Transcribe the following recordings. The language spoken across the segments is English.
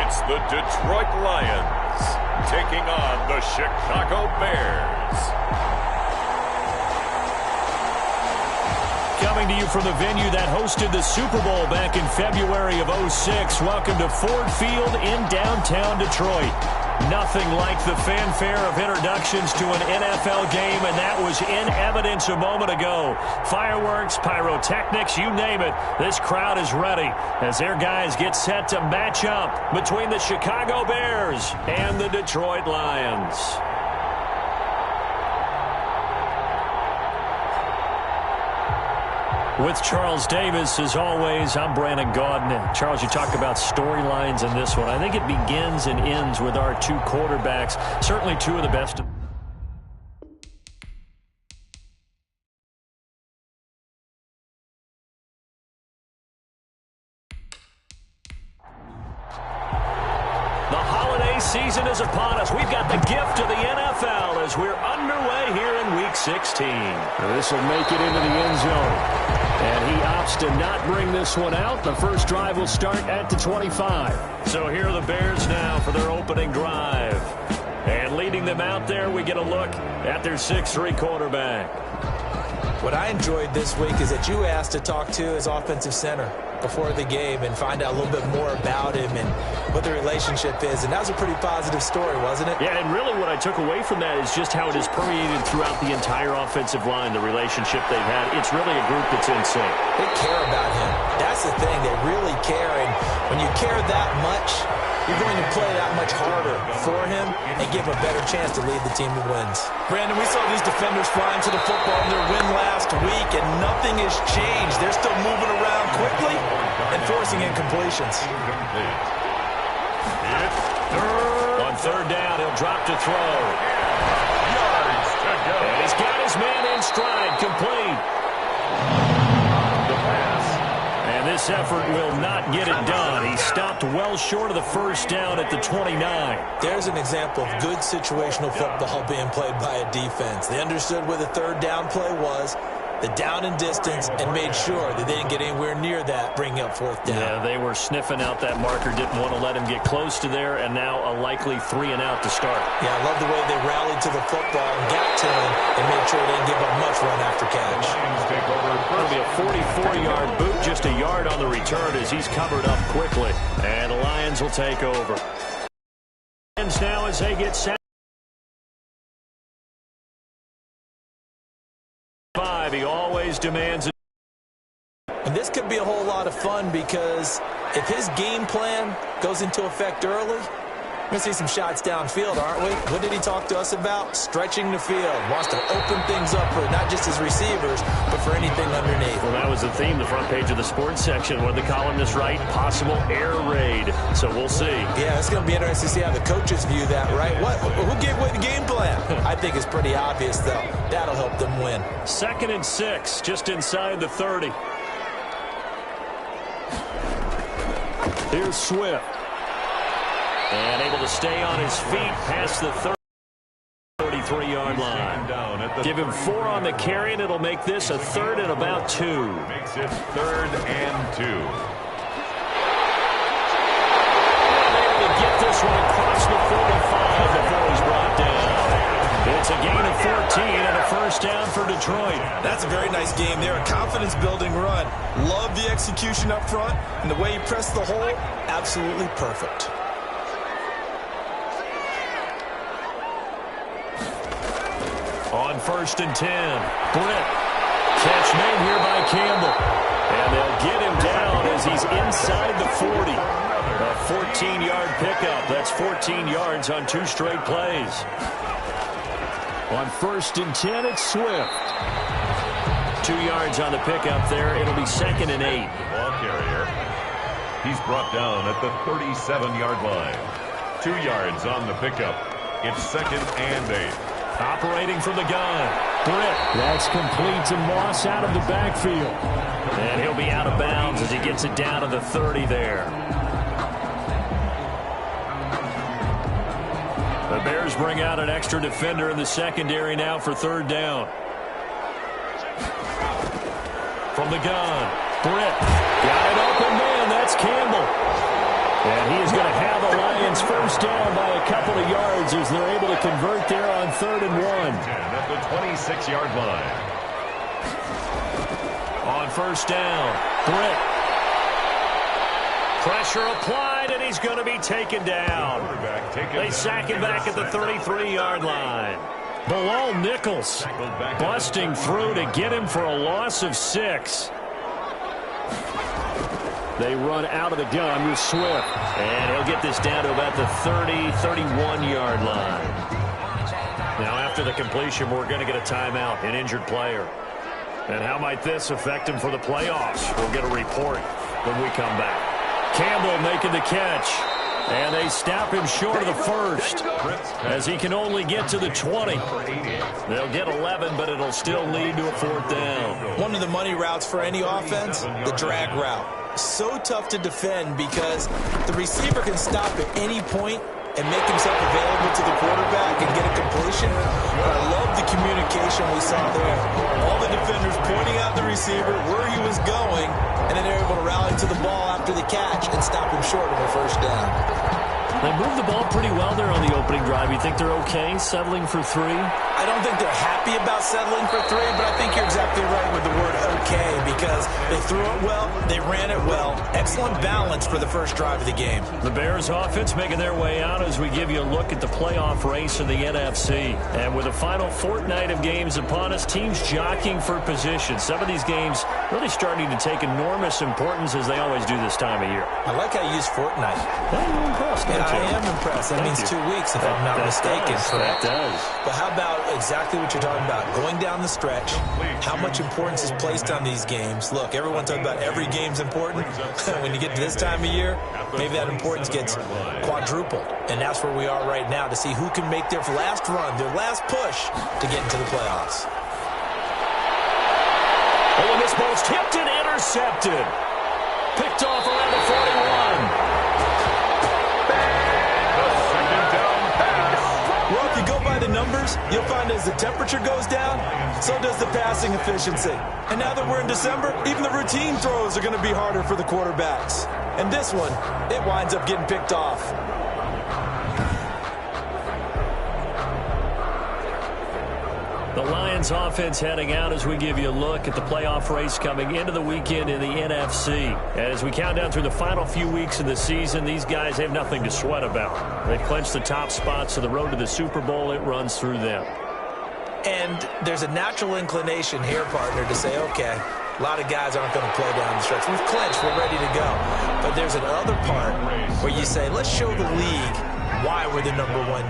It's the Detroit Lions taking on the Chicago Bears. Coming to you from the venue that hosted the Super Bowl back in February of '06. Welcome to Ford Field in downtown Detroit. Nothing like the fanfare of introductions to an NFL game, and that was in evidence a moment ago. Fireworks, pyrotechnics, you name it. This crowd is ready as their guys get set to match up between the Chicago Bears and the Detroit Lions. With Charles Davis, as always, I'm Brandon Gaudin. Charles, you talk about storylines in this one. I think it begins and ends with our two quarterbacks, certainly two of the best. The holiday season is upon us. We've got the gift of the NFL as we're underway here in Week 16. This will make it into the end zone. And he opts to not bring this one out. The first drive will start at the 25. So here are the Bears now for their opening drive. And leading them out there, we get a look at their 6'3" quarterback. What I enjoyed this week is that you asked to talk to his offensive center before the game and find out a little bit more about him and what the relationship is. And that was a pretty positive story, wasn't it? Yeah, and really what I took away from that is just how it is permeated throughout the entire offensive line, the relationship they've had. It's really a group that's in sync. They care about him. That's the thing. They really care. And when you care that much, you're going to play that much harder for him and give him a better chance to lead the team to wins. Brandon, we saw these defenders flying to the football in their win last week, and nothing has changed. They're still moving around quickly and forcing incompletions. On third down, he'll drop to throw. Yards to go. And he's got his man in stride, complete. The pass. And this effort will not get it done. He stopped well short of the first down at the 29. There's an example of good situational football being played by a defense. They understood where the third down play was, the down and distance, and made sure that they didn't get anywhere near that, bringing up fourth down. Yeah, they were sniffing out that marker, didn't want to let him get close to there, and now a likely 3 and out to start. Yeah, I love the way they rallied to the football and got to him and made sure they didn't give up much run after catch. It'll be a 44-yard boot, just a yard on the return as he's covered up quickly. And the Lions will take over. Now as they get set. He always demands it. And this could be a whole lot of fun because if his game plan goes into effect early, we're going to see some shots downfield, aren't we? What did he talk to us about? Stretching the field. Wants to open things up for not just his receivers, but for anything underneath. Well, that was the theme, the front page of the sports section. What the columnists write, possible air raid. So we'll see. Yeah, it's going to be interesting to see how the coaches view that, right? Who gave away the game plan? I think it's pretty obvious, though. That'll help them win. 2nd and 6, just inside the 30. Here's Swift. And able to stay on his feet past the 33-yard line. Give him 4 on the carry, and it'll make this a 3rd and about 2. Makes it 3rd and 2. Able to get this one across the 45 before he's brought down. It's a gain of 14 and a first down for Detroit. That's a very nice game there, a confidence-building run. Love the execution up front, and the way he pressed the hole, absolutely perfect. On 1st and 10, Britt. Catch made here by Campbell. And they'll get him down as he's inside the 40. A 14-yard pickup. That's 14 yards on 2 straight plays. On 1st and 10, it's Swift. 2 yards on the pickup there. It'll be 2nd and 8. The ball carrier. He's brought down at the 37-yard line. 2 yards on the pickup. It's 2nd and 8. Operating from the gun. Britt. That's complete to Moss out of the backfield. And he'll be out of bounds as he gets it down to the 30 there. The Bears bring out an extra defender in the secondary now for 3rd down. From the gun. Britt. Got an open man. That's Campbell. And he is going to have a first down by a couple of yards as they're able to convert there on 3rd and 1. At the 26-yard line. On first down, Britt. Pressure applied, and he's going to be taken down. They sack him back at the 33-yard line. Bilal Nichols busting through to get him for a loss of 6. They run out of the gun with Swift. And he'll get this down to about the 30-31-yard line. Now, after the completion, we're going to get a timeout, an injured player. And how might this affect him for the playoffs? We'll get a report when we come back. Campbell making the catch. And they snap him short of the first as he can only get to the 20. They'll get 11, but it'll still lead to a 4th down. One of the money routes for any offense, the drag route. So tough to defend because the receiver can stop at any point and make himself available to the quarterback and get a completion. But I love the communication we saw there. All the defenders pointing out the receiver where he was going, and then they're able to rally to the ball after the catch and stop him short of a first down. They moved the ball pretty well there on the opening drive. You think they're okay settling for 3? I don't think they're happy about settling for 3, but I think you're exactly right with the word okay because they threw it well, they ran it well. Excellent balance for the first drive of the game. The Bears offense making their way out as we give you a look at the playoff race in the NFC. And with the final fortnight of games upon us, teams jockeying for position. Some of these games really starting to take enormous importance as they always do this time of year. I like how you use fortnight. I'm impressed. I am impressed. That means 2 weeks if I'm not mistaken, correct? That does. But how about exactly what you're talking about? Going down the stretch, how much importance is placed on these games? Look, everyone talks about every game's important. When you get to this time of year, maybe that importance gets quadrupled. And that's where we are right now to see who can make their last run, their last push to get into the playoffs. Oh, and this ball's tipped and intercepted. Picked off around the 41. Well, if you go by the numbers, you'll find as the temperature goes down, so does the passing efficiency. And now that we're in December, even the routine throws are going to be harder for the quarterbacks. And this one, it winds up getting picked off. The Lions offense heading out as we give you a look at the playoff race coming into the weekend in the NFC. As we count down through the final few weeks of the season, these guys have nothing to sweat about. They've clinched the top spots, so the road to the Super Bowl, it runs through them. And there's a natural inclination here, partner, to say, okay, a lot of guys aren't going to play down the stretch. We've clinched. We're ready to go. But there's another part where you say, let's show the league why we're the #1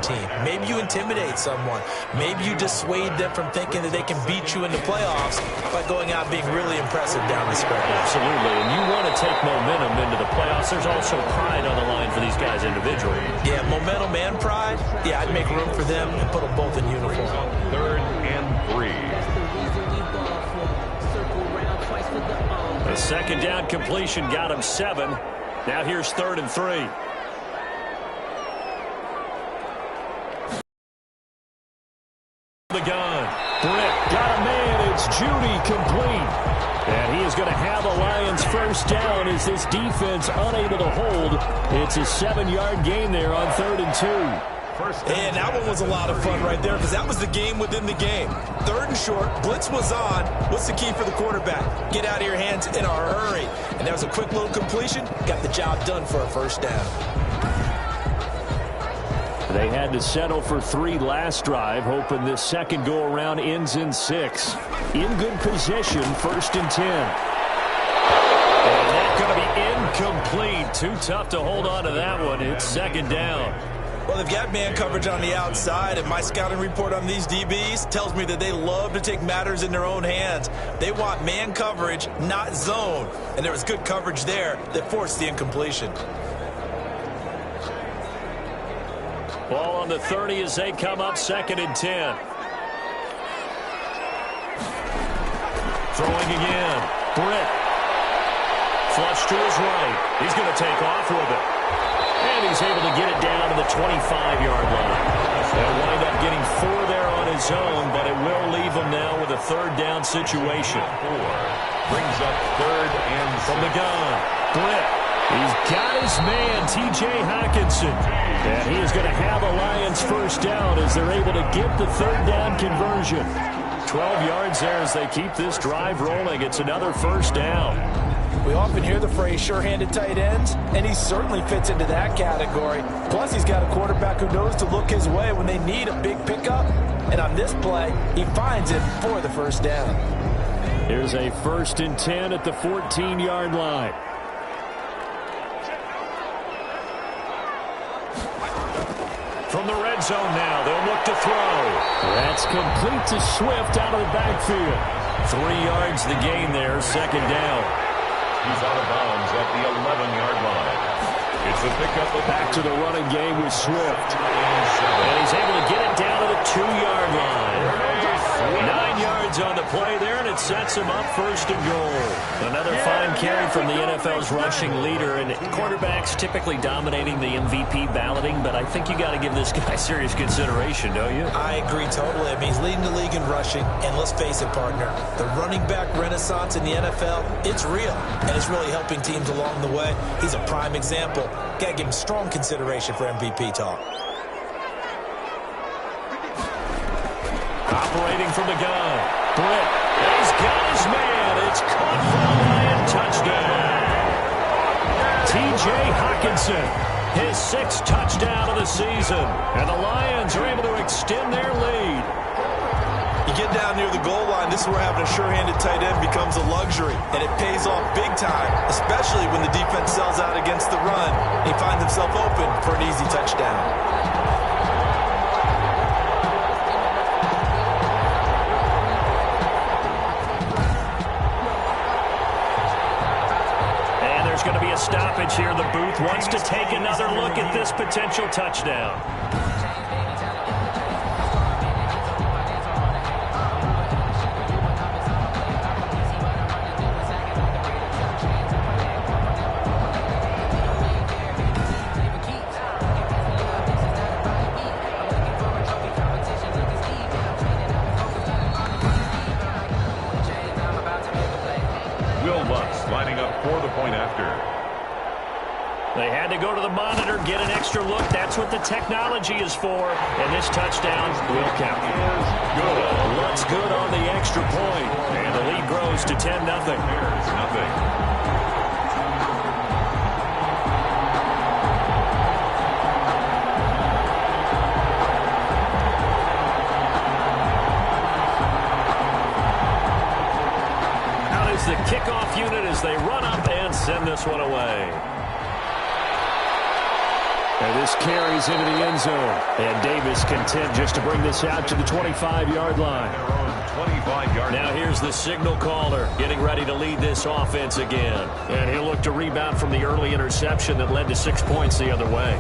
team. Maybe you intimidate someone. Maybe you dissuade them from thinking that they can beat you in the playoffs by going out being really impressive down the stretch. Absolutely, and you want to take momentum into the playoffs. There's also pride on the line for these guys individually. Yeah, momentum and pride. Yeah, I'd make room for them and put them both in uniform. 3rd and 3. A second down completion got him 7. Now here's 3rd and 3. The gun. Britt got a man. It's Judy complete. And he is going to have a Lions first down as this defense unable to hold. It's a 7-yard gain there on 3rd and 2. And that one was a lot of fun right there because that was the game within the game. 3rd and short, blitz was on. What's the key for the quarterback? Get out of your hands in a hurry. And that was a quick little completion. Got the job done for a first down. They had to settle for 3 last drive, hoping this second go-around ends in 6. In good position, 1st and 10. And that's going to be incomplete. Too tough to hold on to that one. It's 2nd down. Well, they've got man coverage on the outside, and my scouting report on these DBs tells me that they love to take matters in their own hands. They want man coverage, not zone. And there was good coverage there that forced the incompletion. Ball on the 30 as they come up 2nd and 10. Throwing again. Britt. Flush to his right. He's going to take off with it. And he's able to get it down to the 25-yard line. They'll wind up getting 4 there on his own, but it will leave him now with a 3rd down situation. 4 brings up 3rd and from the gun. Britt He's got his man, T.J. Hockenson. And he is going to have a Lions first down as they're able to get the third down conversion. 12 yards there as they keep this drive rolling. It's another first down. We often hear the phrase sure-handed tight ends, and he certainly fits into that category. Plus, he's got a quarterback who knows to look his way when they need a big pickup. And on this play, he finds it for the first down. Here's a 1st and 10 at the 14-yard line. From the red zone now, they'll look to throw. That's complete to Swift out of the backfield. 3 yards the gain there, second down. He's out of bounds at the 11-yard line. It's a pickup. Back to the running game with Swift. And he's able to get it down to the 2-yard line. 9 yards on the play there, and it sets him up 1st and goal. Another fine carry from the NFL's rushing leader, and quarterbacks typically dominating the MVP balloting, but I think you got to give this guy serious consideration, don't you? I agree totally. I mean, he's leading the league in rushing, and let's face it, partner, the running back renaissance in the NFL, it's real, and it's really helping teams along the way. He's a prime example. Got to give him strong consideration for MVP talk. Operating from the gun. Britt. He's got his man. It's caught for a Lion touchdown. T.J. Hockenson, his 6th touchdown of the season. And the Lions are able to extend their lead. You get down near the goal line, this is where having a sure-handed tight end becomes a luxury. And it pays off big time, especially when the defense sells out against the run. And he finds himself open for an easy touchdown. Going to be a stoppage here. The booth wants to take another look at this potential touchdown. Lining up for the point after. They had to go to the monitor, get an extra look. That's what the technology is for. And this touchdown will count. Good. Looks good on the extra point. And the lead grows to 10-0. There's nothing. The kickoff unit as they run up and send this one away. And this carries into the end zone. And Davis content just to bring this out to the 25-yard line. Now here's the signal caller getting ready to lead this offense again. And he'll look to rebound from the early interception that led to 6 points the other way.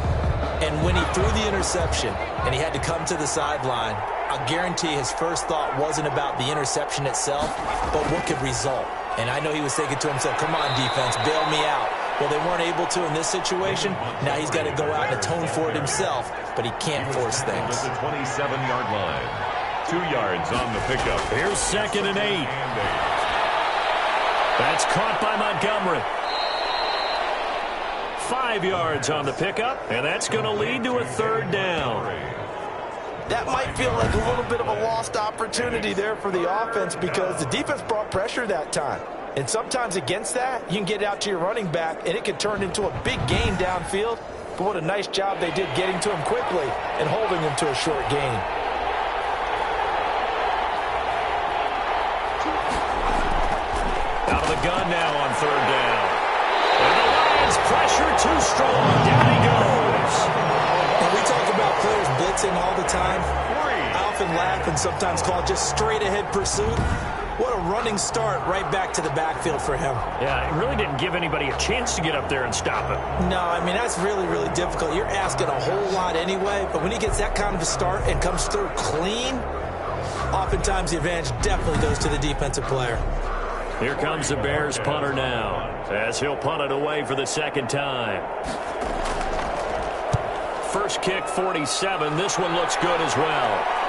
And when he threw the interception and he had to come to the sideline, I guarantee his first thought wasn't about the interception itself, but what could result. And I know he was thinking to himself, come on, defense, bail me out. Well, they weren't able to in this situation. Now he's got to go out and atone for it himself, but he can't force things. At the 27-yard line. 2 yards on the pickup. Here's 2nd and 8. That's caught by Montgomery. 5 yards on the pickup, and that's going to lead to a 3rd down. That might feel like a little bit of a lost opportunity there for the offense because the defense brought pressure that time. And sometimes against that, you can get out to your running back, and it can turn into a big gain downfield. But what a nice job they did getting to him quickly and holding him to a short gain. Out of the gun now on 3rd down. And the Lions pressure too strong. Down he goes. And we talk about players blitzing all the time. I often laugh and sometimes call it just straight-ahead pursuit. What a running start right back to the backfield for him. Yeah, it really didn't give anybody a chance to get up there and stop him. No, I mean, that's really, really difficult. You're asking a whole lot anyway, but when he gets that kind of a start and comes through clean, oftentimes the advantage definitely goes to the defensive player. Here comes the Bears punter now, as he'll punt it away for the 2nd time. First kick, 47. This one looks good as well.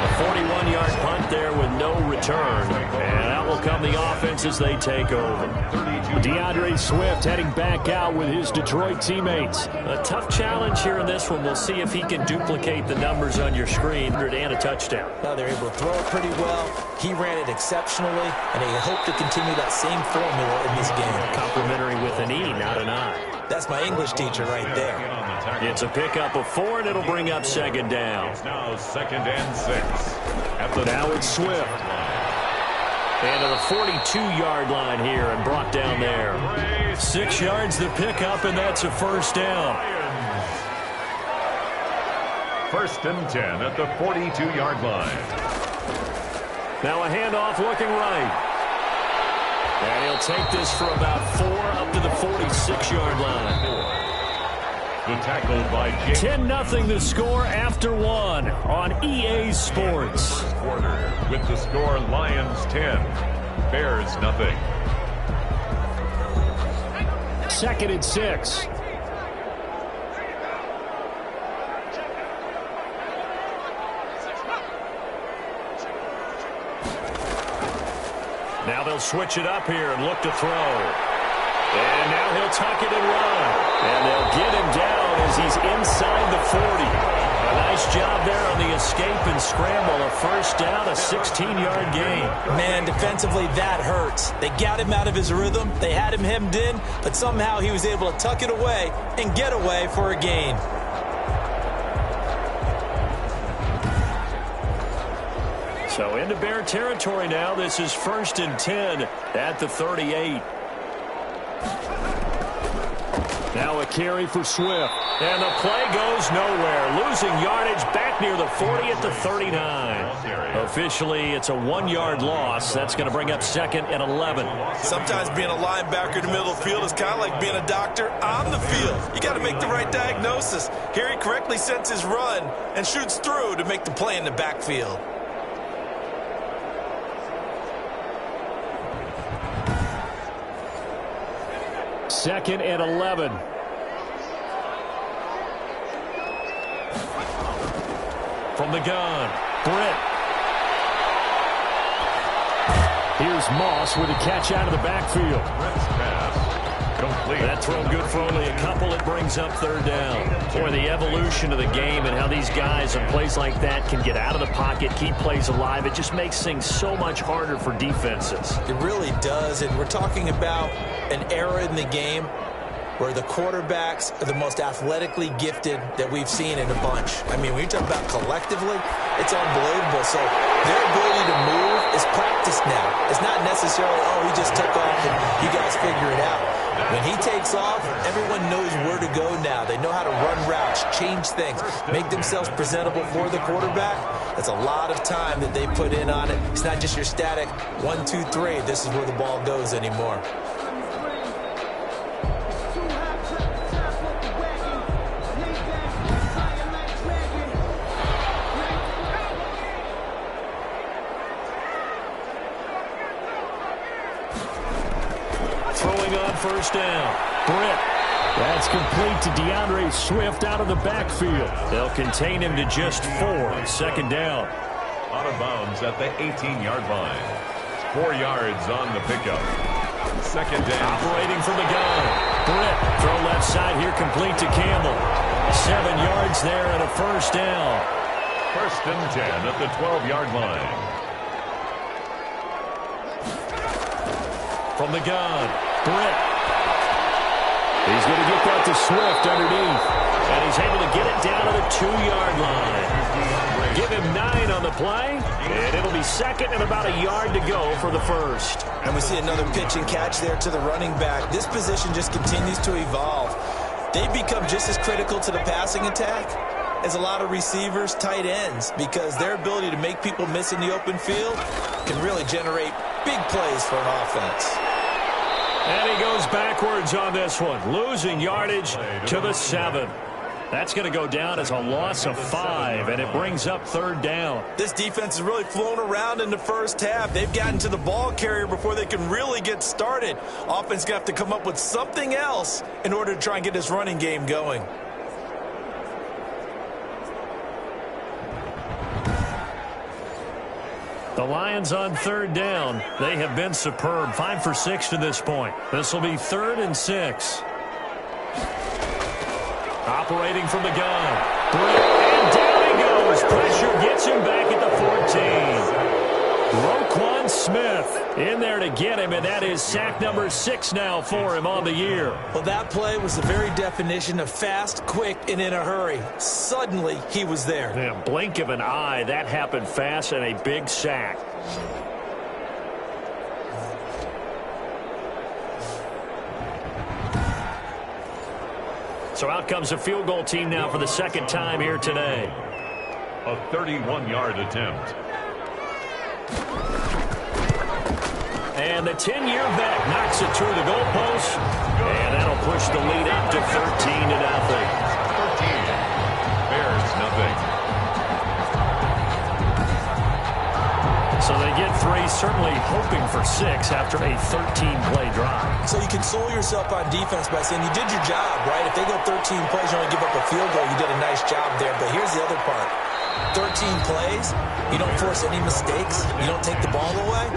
A 41-yard punt there with no return. And out will come the offense as they take over. DeAndre Swift heading back out with his Detroit teammates. A tough challenge here in this one. We'll see if he can duplicate the numbers on your screen and a touchdown. Now they're able to throw it pretty well. He ran it exceptionally, and they hope to continue that same formula in this game. Complimentary with an E, not an I. That's my English teacher right there. It's a pickup of 4, and it'll bring up second down. It's now 2nd and 6. Now it's Swift. And to the 42-yard line here and brought down there. 6 yards the pickup, and that's a first down. 1st and 10 at the 42-yard line. Now a handoff looking right. And he'll take this for about 4 up to the 46-yard line. The tackle by 10-0 the score after 1 on EA Sports. Quarter with the score Lions 10, Bears 0. 2nd and 6. Now they'll switch it up here and look to throw. And now he'll tuck it and run. And they'll get him down as he's inside the 40. A nice job there on the escape and scramble. A first down, a 16-yard gain. Man, defensively, that hurts. They got him out of his rhythm. They had him hemmed in, but somehow he was able to tuck it away and get away for a gain. So into Bear territory now. This is 1st and 10 at the 38. Now a carry for Swift. And the play goes nowhere. Losing yardage back near the 40 at the 39. Officially, it's a 1-yard loss. That's going to bring up 2nd and 11. Sometimes being a linebacker in the middle of the field is kind of like being a doctor on the field. You got to make the right diagnosis. Here he correctly sets his run and shoots through to make the play in the backfield. Second and 11. From the gun, Britt. Here's Moss with a catch out of the backfield. Britt's pass complete. That throw good for only a couple. It brings up 3rd down. Boy, the evolution of the game and how these guys on plays like that can get out of the pocket, keep plays alive. It just makes things so much harder for defenses. It really does, and we're talking about an era in the game where the quarterbacks are the most athletically gifted that we've seen in a bunch. I mean, when you talk about collectively, it's unbelievable. So their ability to move is practiced now. It's not necessarily, oh, he just took off and you guys figure it out. When he takes off, everyone knows where to go now. They know how to run routes, change things, make themselves presentable for the quarterback. That's a lot of time that they put in on it. It's not just your static 1, 2, 3. This is where the ball goes anymore. Throwing on 1st down. Britt. That's complete to DeAndre Swift out of the backfield. They'll contain him to just 4. 2nd down. Out of bounds at the 18-yard line. 4 yards on the pickup. 2nd down. Operating from the gun. Britt. Throw left side here complete to Campbell. 7 yards there and a first down. 1st and 10 at the 12-yard line. From the gun, Britt. He's going to get that to Swift underneath. And he's able to get it down to the 2-yard line. Give him 9 on the play, and it'll be 2nd and about a yard to go for the first. And we see another pitch and catch there to the running back. This position just continues to evolve. They become just as critical to the passing attack as a lot of receivers, tight ends, because their ability to make people miss in the open field can really generate big plays for an offense. And he goes backwards on this one, losing yardage to the 7. That's going to go down as a loss of 5, and it brings up 3rd down. This defense has really flown around in the first half. They've gotten to the ball carrier before they can really get started. Offense going to have to come up with something else in order to try and get this running game going. The Lions on third down. They have been superb. 5 for 6 to this point. This will be 3rd and 6. Operating from the gun. And down he goes. Pressure gets him back at the 14. Roquan Smith in there to get him, and that is sack number 6 now for him on the year. Well, that play was the very definition of fast, quick, and in a hurry. Suddenly, he was there. Yeah, blink of an eye, that happened fast, and a big sack. So out comes a field goal team now for the second time here today. A 31-yard attempt. And the 10-year vet knocks it through the goalpost. And that'll push the lead up to 13-0. 13. Bears nothing. So they get 3, certainly hoping for 6 after a 13-play drive. So you console yourself on defense by saying you did your job, right? If they go 13 plays, you only give up a field goal, you did a nice job there. But here's the other part. 13 plays, you don't force any mistakes, you don't take the ball away.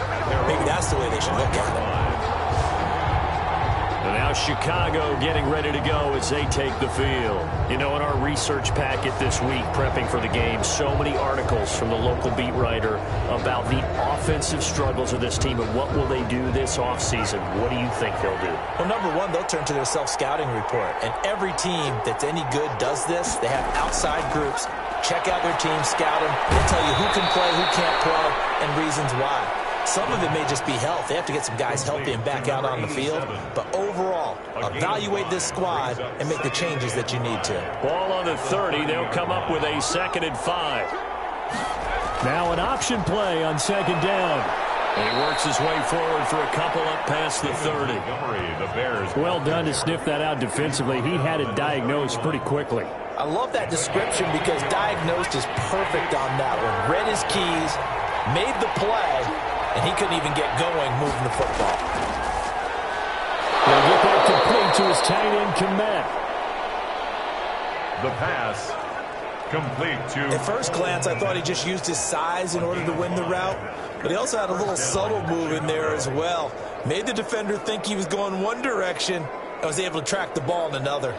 Maybe that's the way they should look at it. And now Chicago getting ready to go as they take the field. You know, in our research packet this week, prepping for the game, so many articles from the local beat writer about the offensive struggles of this team and what will they do this offseason. What do you think they'll do? Well, number one, they'll turn to their self-scouting report. And every team that's any good does this. They have outside groups. Check out their team, scout them. They'll tell you who can play, who can't play, and reasons why. Some of it may just be health. They have to get some guys healthy and back out on the field. But overall, evaluate this squad and make the changes that you need to. Ball on the 30. They'll come up with a 2nd and 5. Now an option play on 2nd down. And he works his way forward for a couple up past the 30. Well done to sniff that out defensively. He had it diagnosed pretty quickly. I love that description because diagnosed is perfect on that one. Read his keys, made the play, and he couldn't even get going moving the football. He'll get that complete to his tight end, Komet. The pass complete to... At first glance, I thought he just used his size in order to win the route, but he also had a little subtle move in there as well. Made the defender think he was going one direction and was able to track the ball in another.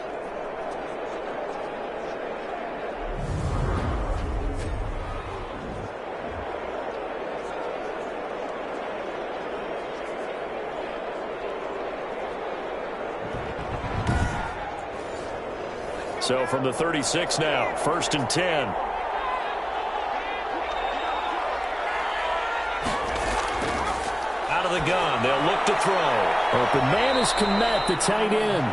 So from the 36 now, 1st and 10. Out of the gun, they'll look to throw. Open man is Komet, the tight end.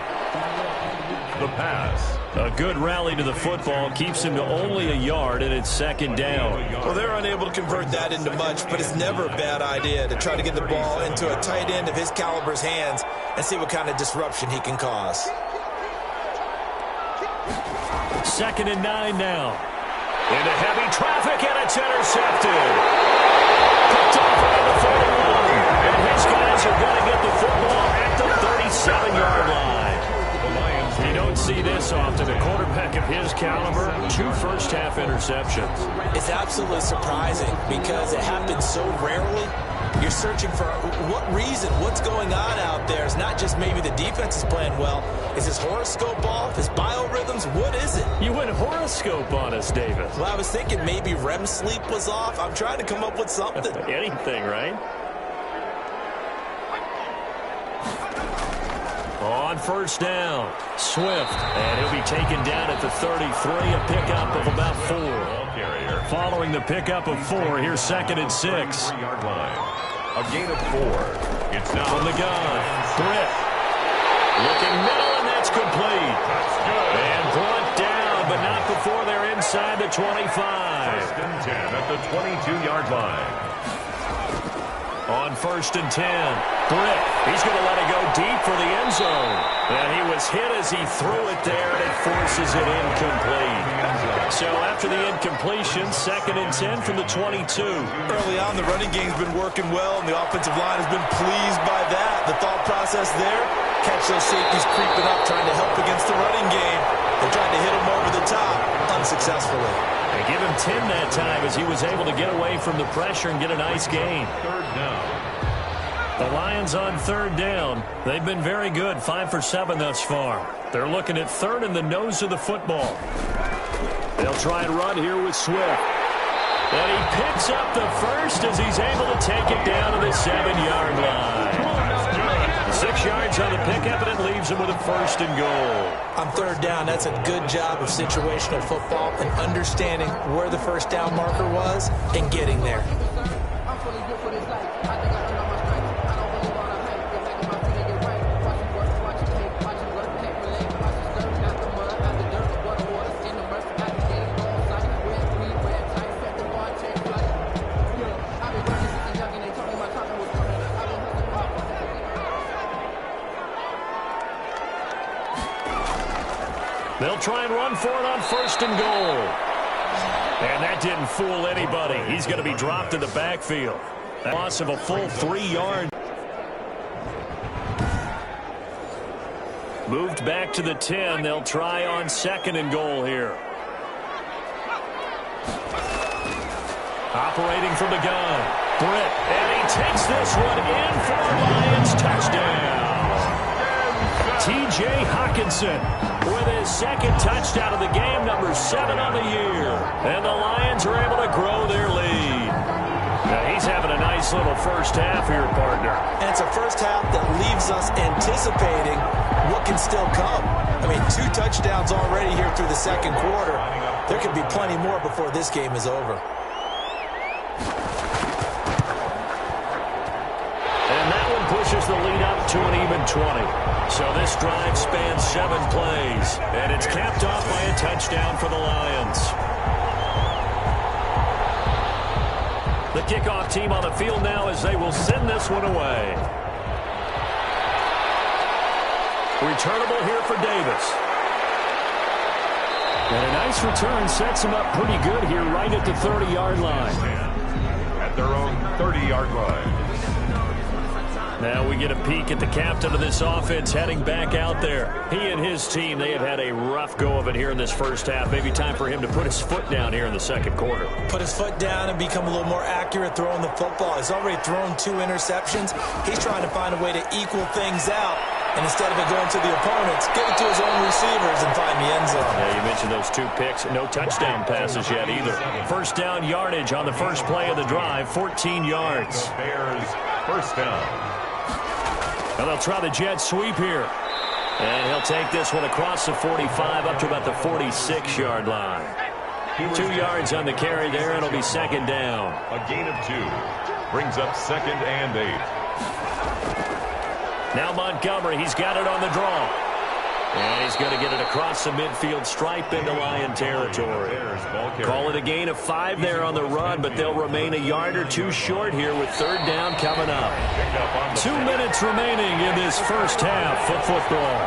The pass. A good rally to the football keeps him to only a yard, and it's 2nd down. Well, they're unable to convert that into much, but it's never a bad idea to try to get the ball into a tight end of his caliber's hands and see what kind of disruption he can cause. 2nd and 9 now. Into heavy traffic, and it's intercepted. Picked off around the 41. And his guys are going to get the football at the 37-yard line. You don't see this often. A quarterback of his caliber, 2 first-half interceptions. It's absolutely surprising because it happens so rarely. You're searching for what reason, what's going on out there. It's not just maybe the defense is playing well. Is his horoscope off? His biorhythms? What is it? You went horoscope on us, David. Well, I was thinking maybe REM sleep was off. I'm trying to come up with something. Anything, right? On 1st down, Swift, and he'll be taken down at the 33, a pickup of about 4. Following the pickup of 4, here's 2nd and 6. 3-yard line. A gain of 4. It's now from the gun. Britt looking middle, and that's complete. That's good. And brought down, but not before they're inside the 25. 1st and 10 at the 22-yard line. On 1st and 10, Britt, he's going to let it go deep for the end zone. And he was hit as he threw it there, and it forces it incomplete. So after the incompletion, 2nd and 10 from the 22. Early on, the running game's been working well, and the offensive line has been pleased by that. The thought process there, catch those safeties creeping up, trying to help against the running game. They tried to hit him over the top, unsuccessfully. They give him 10 that time as he was able to get away from the pressure and get a nice gain. Third down. The Lions on third down. They've been very good, 5 for 7 thus far. They're looking at third in the nose of the football. They'll try and run here with Swift. And he picks up the first as he's able to take it down to the 7-yard line. 6 yards on the pickup, and it leaves him with a first and goal. On third down, that's a good job of situational football and understanding where the first down marker was and getting there. They'll try and run for it on first and goal. And that didn't fool anybody. He's going to be dropped in the backfield. A loss of a full 3 yards. Moved back to the 10. They'll try on second and goal here. Operating from the gun. Britt. And he takes this one in for the Lions. Touchdown. T.J. Hockenson with his second touchdown of the game, number 7 on the year. And the Lions are able to grow their lead. Now he's having a nice little first half here, partner. And it's a first half that leaves us anticipating what can still come. I mean, 2 touchdowns already here through the second quarter. There could be plenty more before this game is over. And that one pushes the lead up to an even 20. So this drive spans 7 plays, and it's capped off by a touchdown for the Lions. The kickoff team on the field now as they will send this one away. Returnable here for Davis. And a nice return sets him up pretty good here right at the 30-yard line. At their own 30-yard line. Now we get a peek at the captain of this offense heading back out there. He and his team, they have had a rough go of it here in this first half. Maybe time for him to put his foot down here in the second quarter. Put his foot down and become a little more accurate throwing the football. He's already thrown 2 interceptions. He's trying to find a way to equal things out. And instead of it going to the opponents, give it to his own receivers and find the end zone. Yeah, you mentioned those 2 picks. No touchdown passes yet either. First down yardage on the first play of the drive, 14 yards. Bears first down. And they'll try the jet sweep here. And he'll take this one across the 45 up to about the 46-yard line. 2 yards on the carry there, and it'll be second down. A gain of 2. Brings up second and 8. Now Montgomery, he's got it on the draw. And he's going to get it across the midfield stripe into Lion territory. Call it a gain of 5 there on the run, but they'll remain a yard or 2 short here with third down coming up. 2 minutes remaining in this first half of football.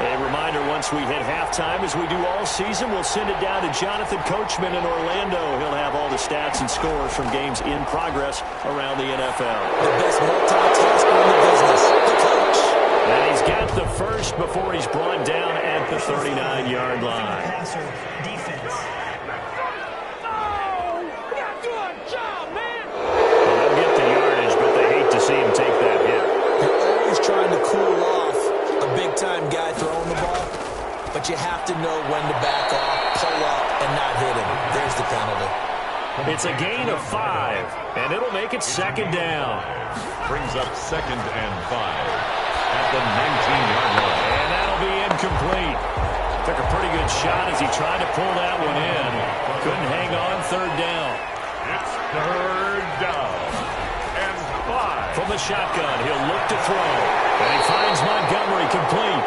A reminder, once we hit halftime, as we do all season, we'll send it down to Jonathan Coachman in Orlando. He'll have all the stats and scores from games in progress around the NFL. The best multitasker in the business, the coach. And he's got the first before he's brought down at the 39-yard line. Well, they'll get the yardage, but they hate to see him take that hit. You're always trying to cool off a big-time guy throwing the ball, but you have to know when to back off, pull up, and not hit him. There's the penalty. It's a gain of 5, and it'll make it second down. Brings up second and 5. At the 19-yard line. And that'll be incomplete. Took a pretty good shot as he tried to pull that one in. Couldn't hang on third down. It's third down and 5. From the shotgun, he'll look to throw. And he finds Montgomery complete.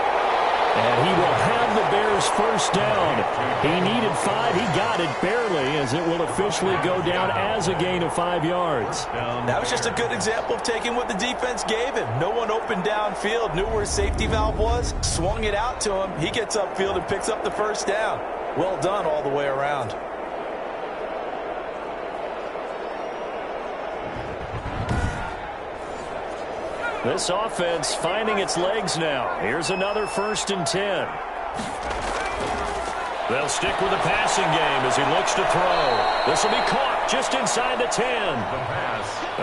And he will have the Bears first down. He needed 5. He got it barely, as it will officially go down as a gain of 5 yards. That was just a good example of taking what the defense gave him. No one opened downfield, knew where his safety valve was, swung it out to him. He gets upfield and picks up the first down. Well done all the way around. This offense finding its legs now. Here's another 1st and 10. They'll stick with the passing game as he looks to throw. This will be caught just inside the 10.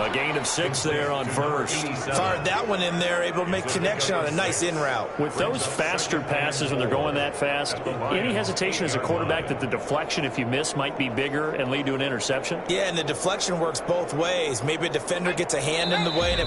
A gain of 6 there on first. Fired that one in there, able to make connection on a nice in route. With those faster passes when they're going that fast, any hesitation as a quarterback that the deflection, if you miss, might be bigger and lead to an interception? Yeah, and the deflection works both ways. Maybe a defender gets a hand in the way and it